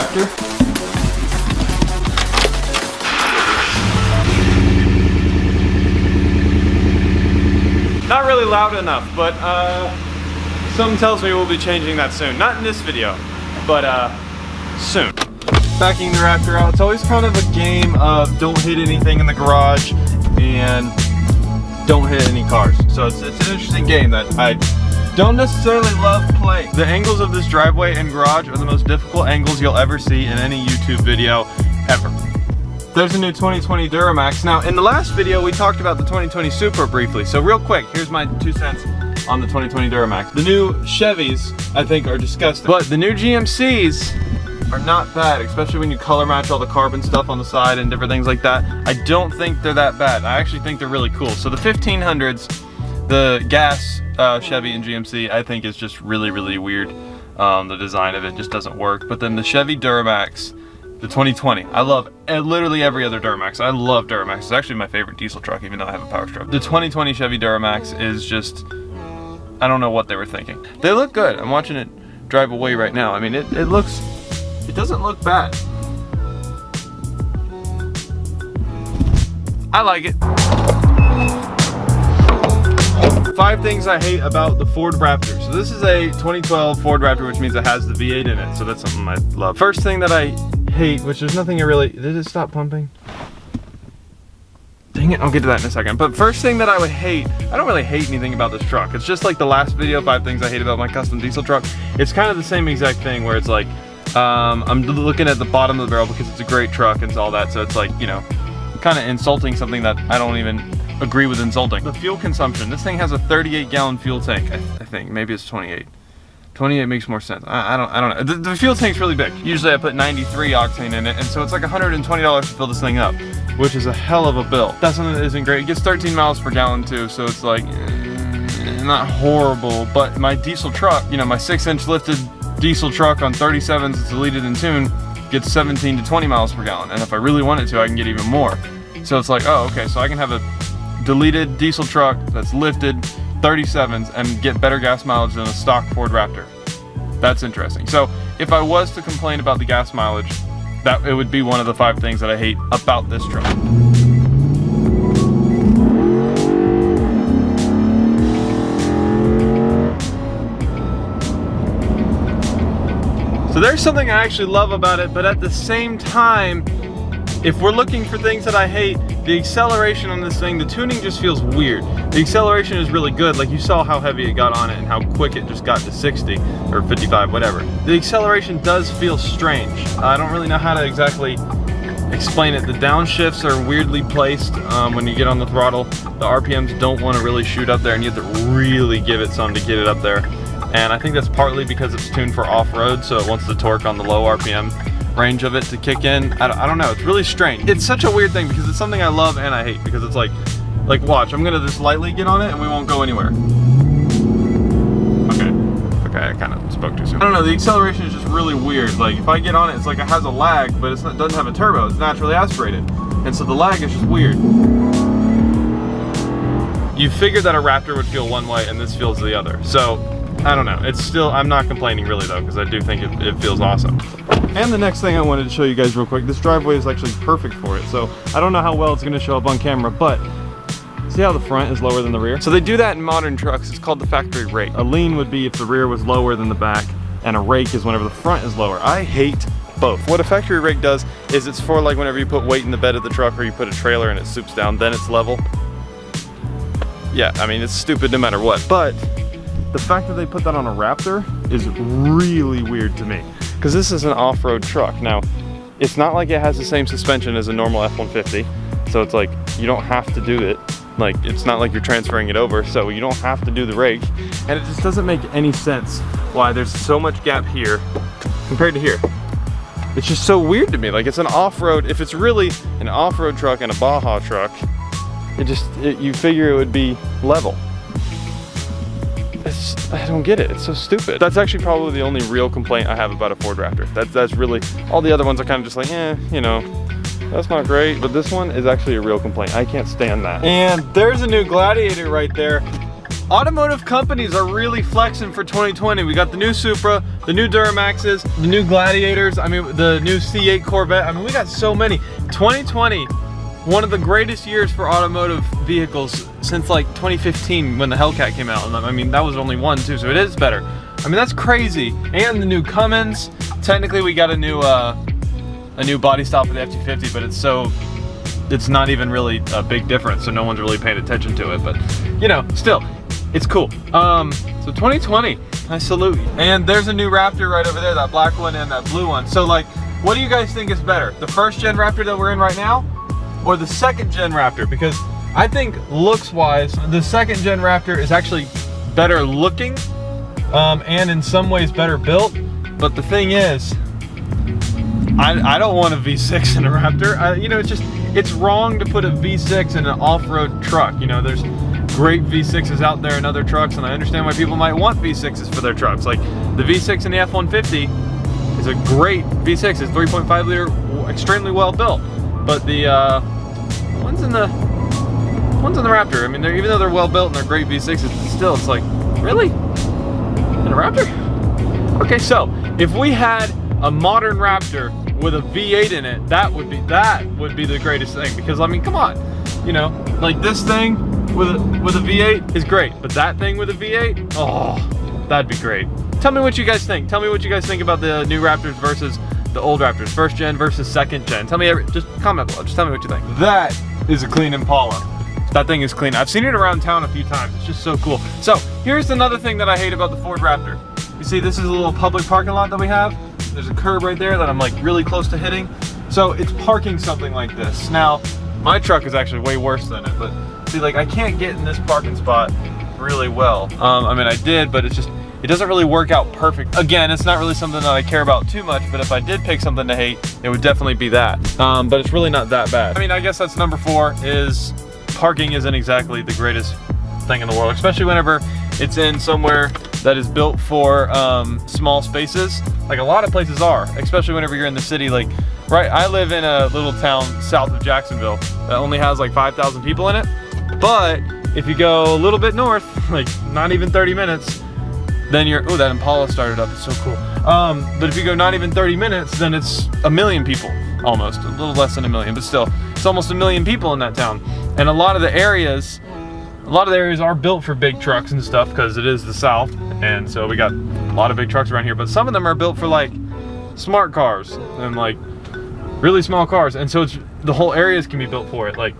Raptor. Not really loud enough, but something tells me we'll be changing that soon. Not in this video, but soon. Backing the Raptor out, it's always kind of a game of don't hit anything in the garage and don't hit any cars. So it's an interesting game that I don't necessarily love playing. The angles of this driveway and garage are the most difficult angles you'll ever see in any YouTube video ever. There's a new 2020 Duramax. Now, in the last video, we talked about the 2020 Supra briefly. So real quick, here's my 2 cents on the 2020 Duramax. The new Chevys, I think, are disgusting. But the new GMCs are not bad, especially when you color match all the carbon stuff on the side and different things like that. I don't think they're that bad. I actually think they're really cool. So the 1500s, the gas Chevy and GMC, I think is just really, really weird. The design of it just doesn't work. But then the Chevy Duramax, the 2020, I love literally every other Duramax. I love Duramax. It's actually my favorite diesel truck, even though I have a power stroke. The 2020 Chevy Duramax is just, I don't know what they were thinking. They look good. I'm watching it drive away right now. I mean, it doesn't look bad. I like it. 5 things I hate about the Ford Raptor. So this is a 2012 Ford Raptor, which means it has the V8 in it. So that's something I love. First thing that I hate, which there's nothing I really, did it stop pumping? Dang it, I'll get to that in a second. But first thing that I would hate, I don't really hate anything about this truck. It's just like the last video, 5 things I hate about my custom diesel truck. It's kind of the same exact thing where it's like, I'm looking at the bottom of the barrel because it's a great truck and all that. So it's like, you know, kind of insulting something that I don't even agree with insulting. The fuel consumption. This thing has a 38-gallon fuel tank, I think. Maybe it's 28. 28 makes more sense. I don't know. The fuel tank's really big. Usually I put 93 octane in it, and so it's like $120 to fill this thing up, which is a hell of a bill. That's something that isn't great. It gets 13 miles per gallon too, so it's like, not horrible. But my diesel truck, you know, my 6-inch lifted diesel truck on 37s, it's deleted in tune, gets 17 to 20 miles per gallon. And if I really wanted to, I can get even more. So it's like, oh, okay, so I can have a deleted diesel truck that's lifted 37s and get better gas mileage than a stock Ford Raptor. That's interesting. So if I was to complain about the gas mileage, that it would be one of the 5 things that I hate about this truck. So there's something I actually love about it, but at the same time, if we're looking for things that I hate, the acceleration on this thing, the tuning just feels weird. The acceleration is really good, like you saw how heavy it got on it and how quick it just got to 60 or 55, whatever. The acceleration does feel strange. I don't really know how to exactly explain it. The downshifts are weirdly placed when you get on the throttle. The RPMs don't want to really shoot up there, and you have to really give it some to get it up there. And I think that's partly because it's tuned for off-road, so it wants the torque on the low RPM range of it to kick in. I don't know, it's really strange. It's such a weird thing because it's something I love and I hate, because it's like watch, I'm gonna just lightly get on it and we won't go anywhere. Okay, I kind of spoke too soon. I don't know, the acceleration is just really weird. Like if I get on it, it's like it has a lag, but it doesn't have a turbo, it's naturally aspirated. And so the lag is just weird. You figured that a Raptor would feel one way and this feels the other. So, I don't know, it's still, I'm not complaining really though, because I do think it feels awesome. And the next thing I wanted to show you guys real quick, this driveway is actually perfect for it. So I don't know how well it's gonna show up on camera, but see how the front is lower than the rear? So they do that in modern trucks. It's called the factory rake. A lean would be if the rear was lower than the back, and a rake is whenever the front is lower. I hate both. What a factory rake does is it's for like whenever you put weight in the bed of the truck or you put a trailer and it swoops down, then it's level. Yeah, I mean, it's stupid no matter what, but the fact that they put that on a Raptor is really weird to me, because this is an off-road truck. Now, it's not like it has the same suspension as a normal F-150, so it's like you don't have to do it. Like, it's not like you're transferring it over, so you don't have to do the rake, and it just doesn't make any sense why there's so much gap here compared to here. It's just so weird to me. Like, it's an off-road, if it's really an off-road truck and a Baja truck, you figure it would be level. I don't get it. It's so stupid. That's actually probably the only real complaint I have about a Ford Raptor. That's really, all the other ones are kind of just like, you know, that's not great. But this one is actually a real complaint. I can't stand that. And there's a new Gladiator right there. automotive companies are really flexing for 2020. We got the new Supra, the new Duramaxes, the new Gladiators, I mean the new C8 Corvette. I mean, we got so many. 2020, one of the greatest years for automotive vehicles since like 2015 when the Hellcat came out. And I mean, that was only one too, so it is better. I mean, that's crazy. And the new Cummins. Technically, we got a new body style for the F-250, but it's not even really a big difference, so no one's really paying attention to it. But you know, still, it's cool. So 2020, I salute you. And there's a new Raptor right over there, that black one and that blue one. So like, what do you guys think is better? The first gen Raptor that we're in right now, or the second gen Raptor? Because I think looks-wise, the second gen Raptor is actually better looking, and in some ways better built. But the thing is, I don't want a V6 in a Raptor. You know, it's wrong to put a V6 in an off-road truck. You know, there's great V6s out there in other trucks, and I understand why people might want V6s for their trucks. Like the V6 in the F-150 is a great V6. It's 3.5 liter, extremely well built. But the ones in the Raptor, I mean, even though they're well built and they're great V6s, it's like, really? In a Raptor? Okay, so if we had a modern Raptor with a V8 in it, that would be the greatest thing. Because I mean, come on, you know, like this thing with a V8 is great, but that thing with a V8, oh, that'd be great. Tell me what you guys think. Tell me what you guys think about the new Raptors versus the old Raptors, first gen versus second gen. Tell me, just comment below. Just tell me what you think. That is a clean Impala. That thing is clean. I've seen it around town a few times. It's just so cool. So here's another thing that I hate about the Ford Raptor. You see, this is a little public parking lot that we have. There's a curb right there that I'm like really close to hitting. So it's parking something like this. Now, my truck is actually way worse than it, but see, like I can't get in this parking spot really well. I mean, I did, but it doesn't really work out perfect. Again, it's not really something that I care about too much, but if I did pick something to hate, it would definitely be that. But it's really not that bad. I mean, I guess that's number 4, is parking isn't exactly the greatest thing in the world, especially whenever it's in somewhere that is built for small spaces. Like a lot of places are, especially whenever you're in the city. Like, right, I live in a little town south of Jacksonville that only has like 5,000 people in it. But if you go a little bit north, like not even 30 minutes, then you're, oh, that Impala started up, it's so cool. But if you go not even 30 minutes, then it's 1 million people, almost, a little less than 1 million, but still, it's almost 1 million people in that town. And a lot of the areas are built for big trucks and stuff because it is the South, and so we got a lot of big trucks around here, but some of them are built for like smart cars and like really small cars, and so the whole areas can be built for it, like,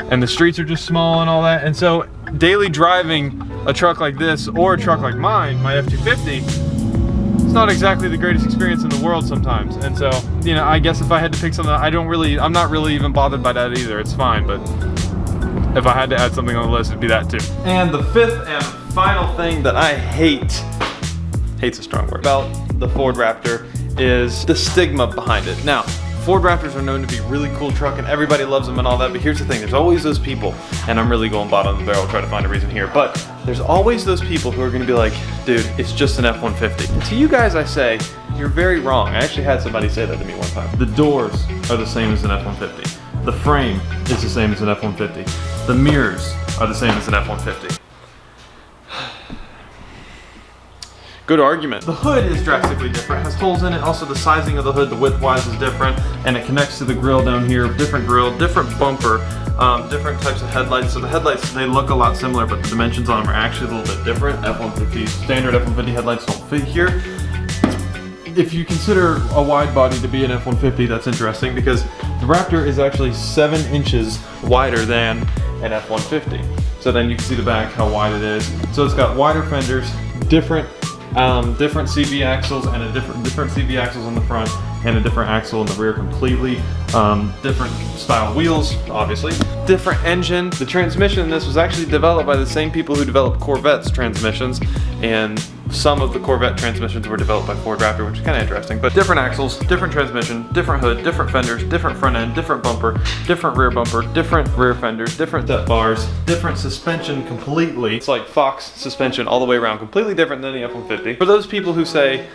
and the streets are just small and all that. And so daily driving a truck like this or a truck like mine, my F-250, it's not exactly the greatest experience in the world sometimes. And so, you know, I guess if I had to pick something, I'm not really even bothered by that either. It's fine, but if I had to add something on the list, it'd be that too. And the 5th and final thing that I hate's a strong word, about the Ford Raptor is the stigma behind it. Now, Ford Raptors are known to be a really cool truck and everybody loves them and all that, but here's the thing, there's always those people, and I'm really going bottom of the barrel trying to find a reason here, but there's always those people who are gonna be like, dude, it's just an F-150. And to you guys I say, you're very wrong. I actually had somebody say that to me one time. The doors are the same as an F-150. The frame is the same as an F-150. The mirrors are the same as an F-150. Good argument. The hood is drastically different. It has holes in it. Also, the sizing of the hood, the width-wise, is different, and it connects to the grille down here. Different grille, different bumper, different types of headlights. So the headlights, they look a lot similar, but the dimensions on them are actually a little bit different. F-150 standard F-150 headlights don't fit here. If you consider a wide body to be an F-150, that's interesting because the Raptor is actually 7 inches wider than an F-150. So then you can see the back, how wide it is. So it's got wider fenders, different CV axles, and different CV axles in the front and a different axle in the rear completely. Different style wheels, obviously. Different engine. The transmission in this was actually developed by the same people who developed Corvette's transmissions, and some of the Corvette transmissions were developed by Ford Raptor, which is kind of interesting. But different axles, different transmission, different hood, different fenders, different front end, different bumper, different rear fenders, different step bars, different suspension completely. It's like Fox suspension all the way around, completely different than the F-150. For those people who say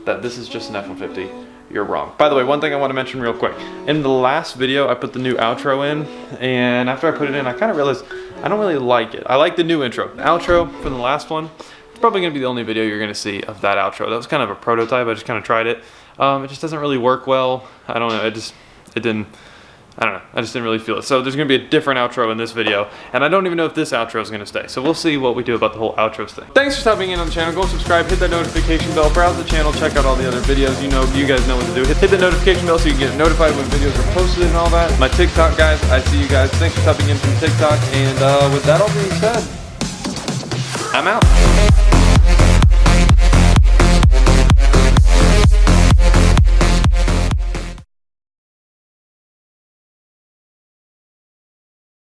that this is just an F-150, you're wrong. By the way, one thing I want to mention real quick. In the last video, I put the new outro in, and after I put it in, I kind of realized I don't really like it. I like the new intro. The outro from the last one, it's probably going to be the only video you're going to see of that outro. That was kind of a prototype. I just kind of tried it. It just doesn't really work well. I don't know. I just didn't really feel it. So there's going to be a different outro in this video, and I don't even know if this outro is going to stay. So we'll see what we do about the whole outros thing. Thanks for stopping in on the channel. Go subscribe, hit that notification bell, browse the channel, check out all the other videos. You guys know what to do. Hit the notification bell so you can get notified when videos are posted and all that. My TikTok guys, I see you guys. Thanks for stopping in from TikTok. And with that all being said, I'm out.